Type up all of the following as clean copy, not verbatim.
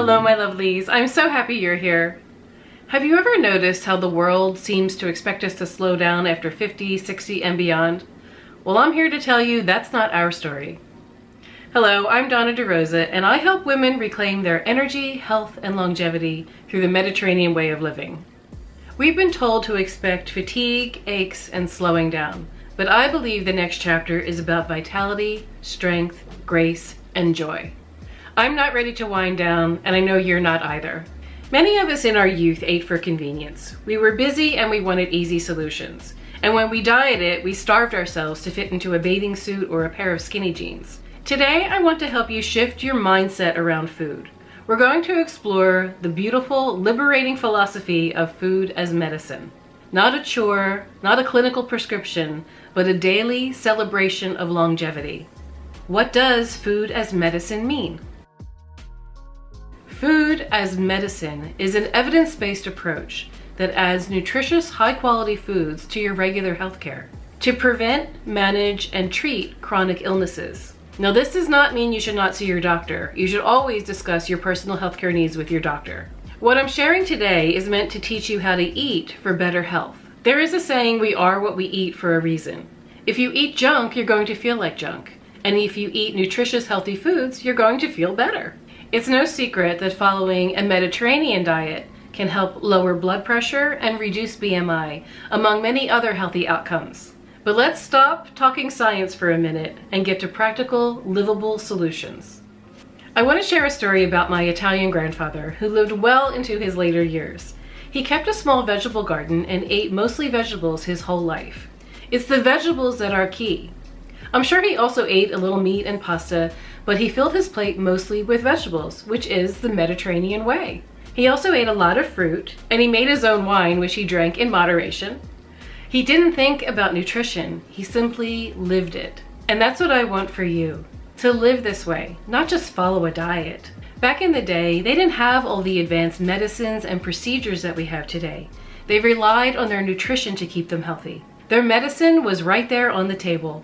Hello, my lovelies. I'm so happy you're here. Have you ever noticed how the world seems to expect us to slow down after 50, 60, and beyond? Well, I'm here to tell you that's not our story. Hello, I'm Donna DeRosa, and I help women reclaim their energy, health, and longevity through the Mediterranean way of living. We've been told to expect fatigue, aches, and slowing down, but I believe the next chapter is about vitality, strength, grace, and joy. I'm not ready to wind down, and I know you're not either. Many of us in our youth ate for convenience. We were busy and we wanted easy solutions. And when we dieted, we starved ourselves to fit into a bathing suit or a pair of skinny jeans. Today, I want to help you shift your mindset around food. We're going to explore the beautiful, liberating philosophy of food as medicine. Not a chore, not a clinical prescription, but a daily celebration of longevity. What does food as medicine mean? Food as medicine is an evidence-based approach that adds nutritious, high-quality foods to your regular healthcare to prevent, manage, and treat chronic illnesses. Now, this does not mean you should not see your doctor. You should always discuss your personal healthcare needs with your doctor. What I'm sharing today is meant to teach you how to eat for better health. There is a saying, we are what we eat, for a reason. If you eat junk, you're going to feel like junk. And if you eat nutritious, healthy foods, you're going to feel better. It's no secret that following a Mediterranean diet can help lower blood pressure and reduce BMI, among many other healthy outcomes. But let's stop talking science for a minute and get to practical, livable solutions. I want to share a story about my Italian grandfather who lived well into his later years. He kept a small vegetable garden and ate mostly vegetables his whole life. It's the vegetables that are key. I'm sure he also ate a little meat and pasta, but he filled his plate mostly with vegetables, which is the Mediterranean way. He also ate a lot of fruit, and he made his own wine, which he drank in moderation. He didn't think about nutrition, he simply lived it. And that's what I want for you, to live this way, not just follow a diet. Back in the day, they didn't have all the advanced medicines and procedures that we have today. They relied on their nutrition to keep them healthy. Their medicine was right there on the table.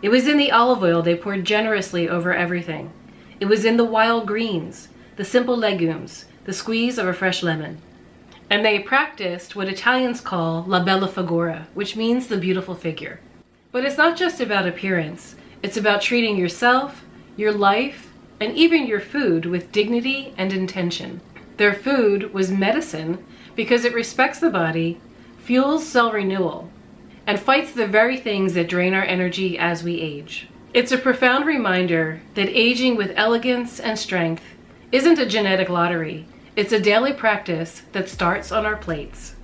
It was in the olive oil they poured generously over everything. It was in the wild greens, the simple legumes, the squeeze of a fresh lemon. And they practiced what Italians call la bella figura, which means the beautiful figure. But it's not just about appearance. It's about treating yourself, your life, and even your food with dignity and intention. Their food was medicine because it respects the body, fuels cell renewal, and fights the very things that drain our energy as we age. It's a profound reminder that aging with elegance and strength isn't a genetic lottery. It's a daily practice that starts on our plates.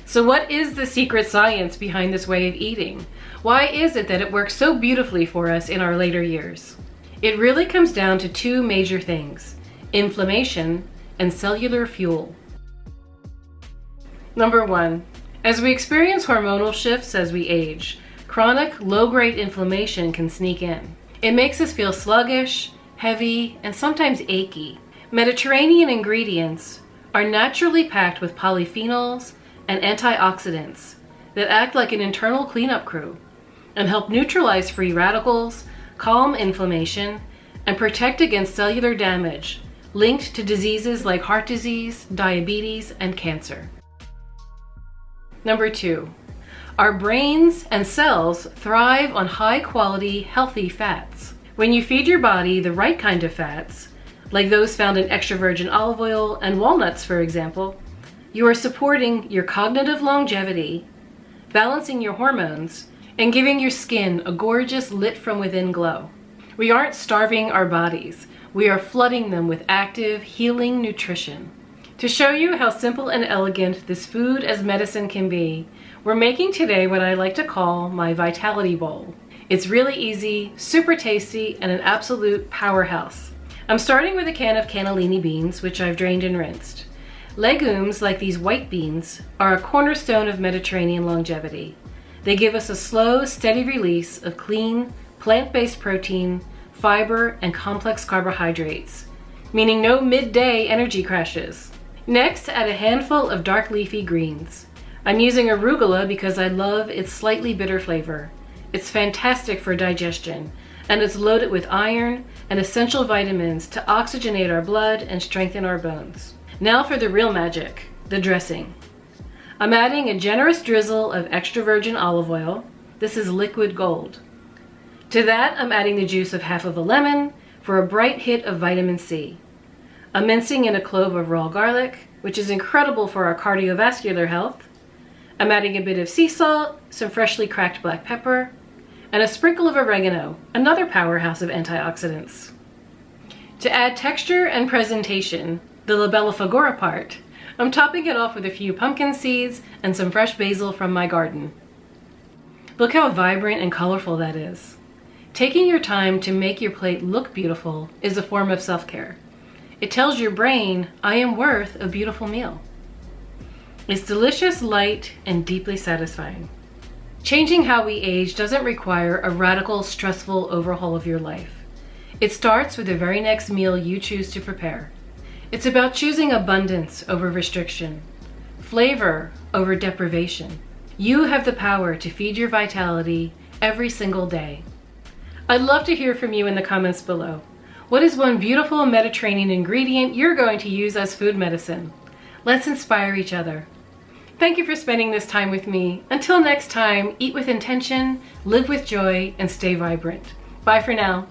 So what is the secret science behind this way of eating? Why is it that it works so beautifully for us in our later years? It really comes down to two major things: inflammation and cellular fuel. Number one, as we experience hormonal shifts as we age, chronic low-grade inflammation can sneak in. It makes us feel sluggish, heavy, and sometimes achy. Mediterranean ingredients are naturally packed with polyphenols and antioxidants that act like an internal cleanup crew and help neutralize free radicals, calm inflammation, and protect against cellular damage linked to diseases like heart disease, diabetes, and cancer. Number two, our brains and cells thrive on high-quality, healthy fats. When you feed your body the right kind of fats, like those found in extra virgin olive oil and walnuts, for example, you are supporting your cognitive longevity, balancing your hormones, and giving your skin a gorgeous lit-from-within glow. We aren't starving our bodies. We are flooding them with active, healing nutrition. To show you how simple and elegant this food as medicine can be, we're making today what I like to call my Vitality Bowl. It's really easy, super tasty, and an absolute powerhouse. I'm starting with a can of cannellini beans, which I've drained and rinsed. Legumes, like these white beans, are a cornerstone of Mediterranean longevity. They give us a slow, steady release of clean, plant-based protein, fiber, and complex carbohydrates, meaning no midday energy crashes. Next, add a handful of dark leafy greens. I'm using arugula because I love its slightly bitter flavor. It's fantastic for digestion, and it's loaded with iron and essential vitamins to oxygenate our blood and strengthen our bones. Now for the real magic, the dressing. I'm adding a generous drizzle of extra virgin olive oil. This is liquid gold. To that, I'm adding the juice of half of a lemon for a bright hit of vitamin C. I'm mincing in a clove of raw garlic, which is incredible for our cardiovascular health. I'm adding a bit of sea salt, some freshly cracked black pepper, and a sprinkle of oregano, another powerhouse of antioxidants. To add texture and presentation, the livable figura part, I'm topping it off with a few pumpkin seeds and some fresh basil from my garden. Look how vibrant and colorful that is. Taking your time to make your plate look beautiful is a form of self-care. It tells your brain, I am worth a beautiful meal. It's delicious, light, and deeply satisfying. Changing how we age doesn't require a radical, stressful overhaul of your life. It starts with the very next meal you choose to prepare. It's about choosing abundance over restriction, flavor over deprivation. You have the power to feed your vitality every single day. I'd love to hear from you in the comments below. What is one beautiful Mediterranean ingredient you're going to use as food medicine? Let's inspire each other. Thank you for spending this time with me. Until next time, eat with intention, live with joy, and stay vibrant. Bye for now.